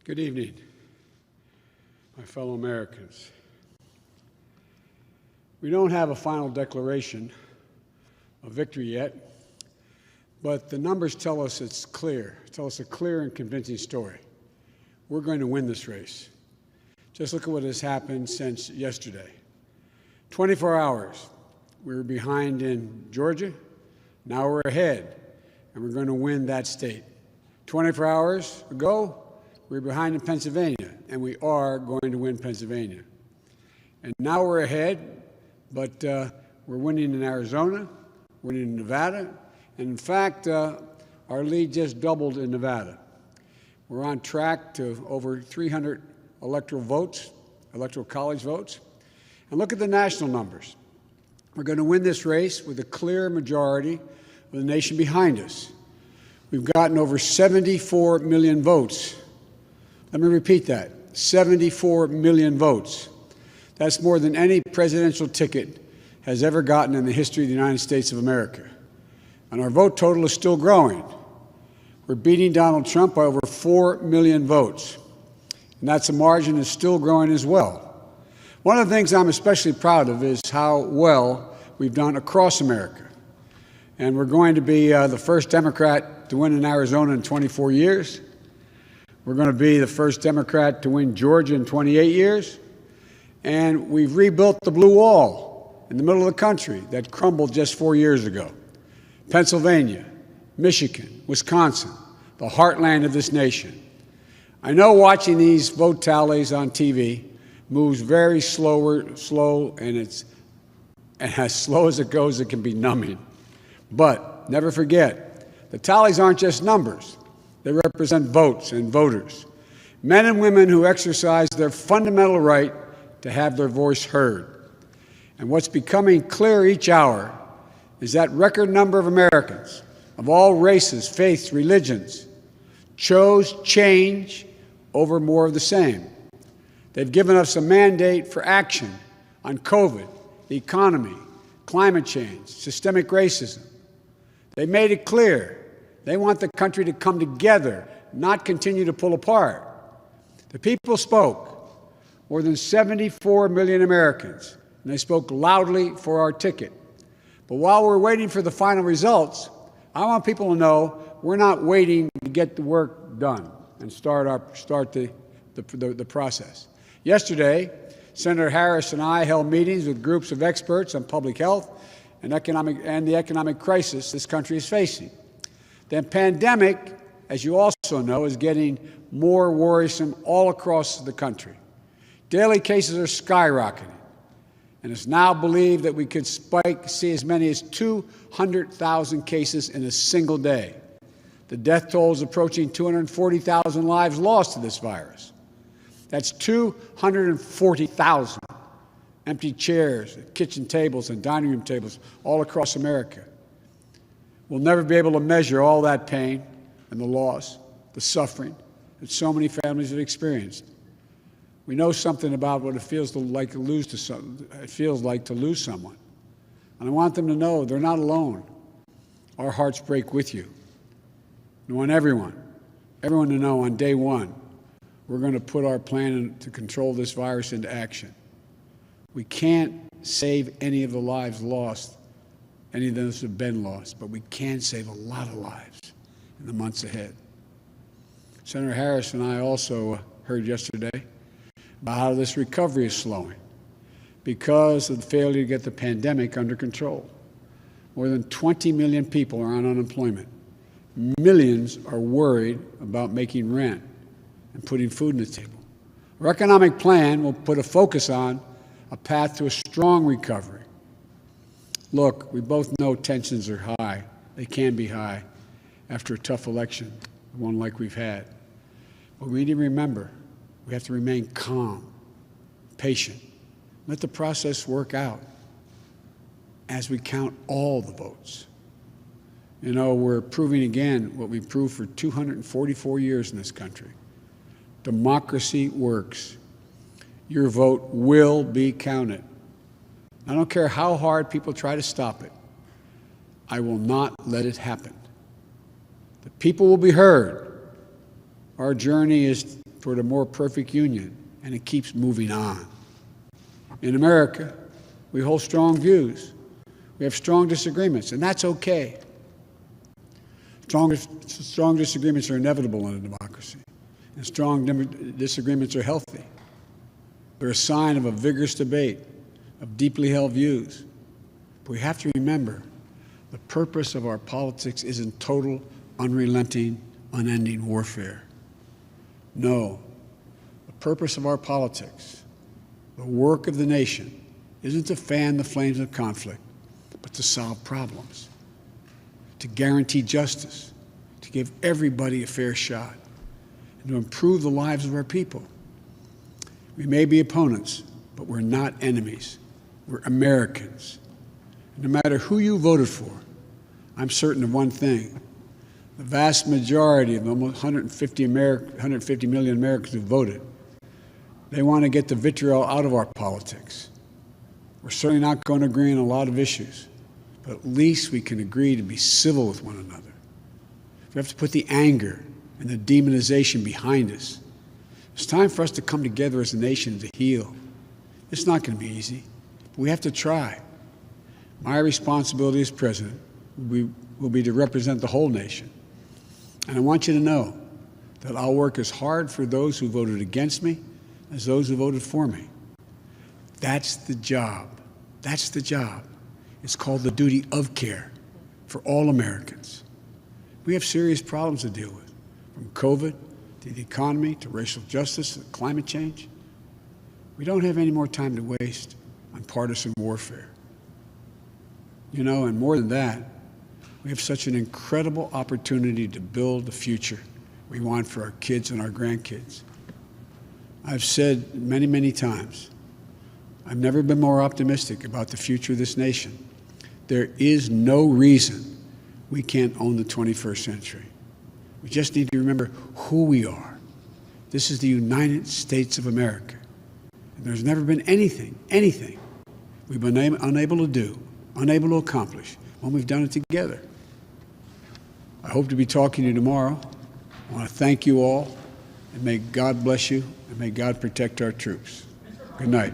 Good evening, my fellow Americans. We don't have a final declaration of victory yet, but the numbers tell us it's clear, tell us a clear and convincing story. We're going to win this race. Just look at what has happened since yesterday. 24 hours, we were behind in Georgia, now we're ahead, and we're going to win that state. 24 hours ago, we were behind in Pennsylvania, and we are going to win Pennsylvania. And now we're ahead, but we're winning in Arizona, we're winning in Nevada, and in fact, our lead just doubled in Nevada. We're on track to over 300 electoral votes, electoral college votes. And look at the national numbers. We're going to win this race with a clear majority of the nation behind us. We've gotten over 74 million votes. Let me repeat that, 74 million votes. That's more than any presidential ticket has ever gotten in the history of the United States of America. And our vote total is still growing. We're beating Donald Trump by over 4 million votes. And that's a margin that's still growing as well. One of the things I'm especially proud of is how well we've done across America. And we're going to be the first Democrat to win in Arizona in 24 years. We're going to be the first Democrat to win Georgia in 28 years. And we've rebuilt the blue wall in the middle of the country that crumbled just 4 years ago. Pennsylvania, Michigan, Wisconsin, the heartland of this nation. I know watching these vote tallies on TV moves very slow, and as slow as it goes, it can be numbing. But never forget, the tallies aren't just numbers. They represent votes and voters, men and women who exercise their fundamental right to have their voice heard. And what's becoming clear each hour is that record number of Americans of all races, faiths, religions chose change over more of the same. They've given us a mandate for action on COVID, the economy, climate change, systemic racism. They made it clear they want the country to come together, not continue to pull apart. The people spoke, more than 74 million Americans, and they spoke loudly for our ticket. But while we're waiting for the final results, I want people to know we're not waiting to get the work done and start the process. Yesterday, Senator Harris and I held meetings with groups of experts on public health and the economic crisis this country is facing. The pandemic, as you also know, is getting more worrisome all across the country. Daily cases are skyrocketing, and it's now believed that we could see as many as 200,000 cases in a single day. The death toll is approaching 240,000 lives lost to this virus. That's 240,000 empty chairs, kitchen tables, and dining room tables all across America. We'll never be able to measure all that pain and the loss, the suffering that so many families have experienced. We know something about what it feels like to lose someone. And I want them to know they're not alone. Our hearts break with you. I want everyone to know on day one, we're going to put our plan to control this virus into action. We can't save any of the lives lost. Any of those have been lost, but we can save a lot of lives in the months ahead. Senator Harris and I also heard yesterday about how this recovery is slowing because of the failure to get the pandemic under control. More than 20 million people are on unemployment. Millions are worried about making rent and putting food on the table. Our economic plan will put a focus on a path to a strong recovery. Look, we both know tensions are high. They can be high after a tough election, one like we've had. But we need to remember, we have to remain calm, patient. Let the process work out as we count all the votes. You know, we're proving again what we've proved for 244 years in this country. Democracy works. Your vote will be counted. I don't care how hard people try to stop it. I will not let it happen. The people will be heard. Our journey is toward a more perfect union, and it keeps moving on. In America, we hold strong views. We have strong disagreements, and that's okay. Strong disagreements are inevitable in a democracy, and strong disagreements are healthy. They're a sign of a vigorous debate, of deeply held views. But we have to remember, the purpose of our politics isn't total, unrelenting, unending warfare. No, the purpose of our politics, the work of the nation, isn't to fan the flames of conflict, but to solve problems, to guarantee justice, to give everybody a fair shot, and to improve the lives of our people. We may be opponents, but we're not enemies. We're Americans. And no matter who you voted for, I'm certain of one thing. The vast majority of almost 150 million Americans who voted, they want to get the vitriol out of our politics. We're certainly not going to agree on a lot of issues, but at least we can agree to be civil with one another. We have to put the anger and the demonization behind us. It's time for us to come together as a nation to heal. It's not going to be easy, but we have to try. My responsibility as president will be to represent the whole nation. And I want you to know that I'll work as hard for those who voted against me as those who voted for me. That's the job. That's the job. It's called the duty of care for all Americans. We have serious problems to deal with, from COVID to the economy to racial justice to climate change. We don't have any more time to waste on partisan warfare. You know, and more than that, we have such an incredible opportunity to build the future we want for our kids and our grandkids. I've said many, many times, I've never been more optimistic about the future of this nation. There is no reason we can't own the 21st century. We just need to remember who we are. This is the United States of America. And there's never been anything we've been unable to do, unable to accomplish when we've done it together. I hope to be talking to you tomorrow. I want to thank you all, and may God bless you, and may God protect our troops. Good night.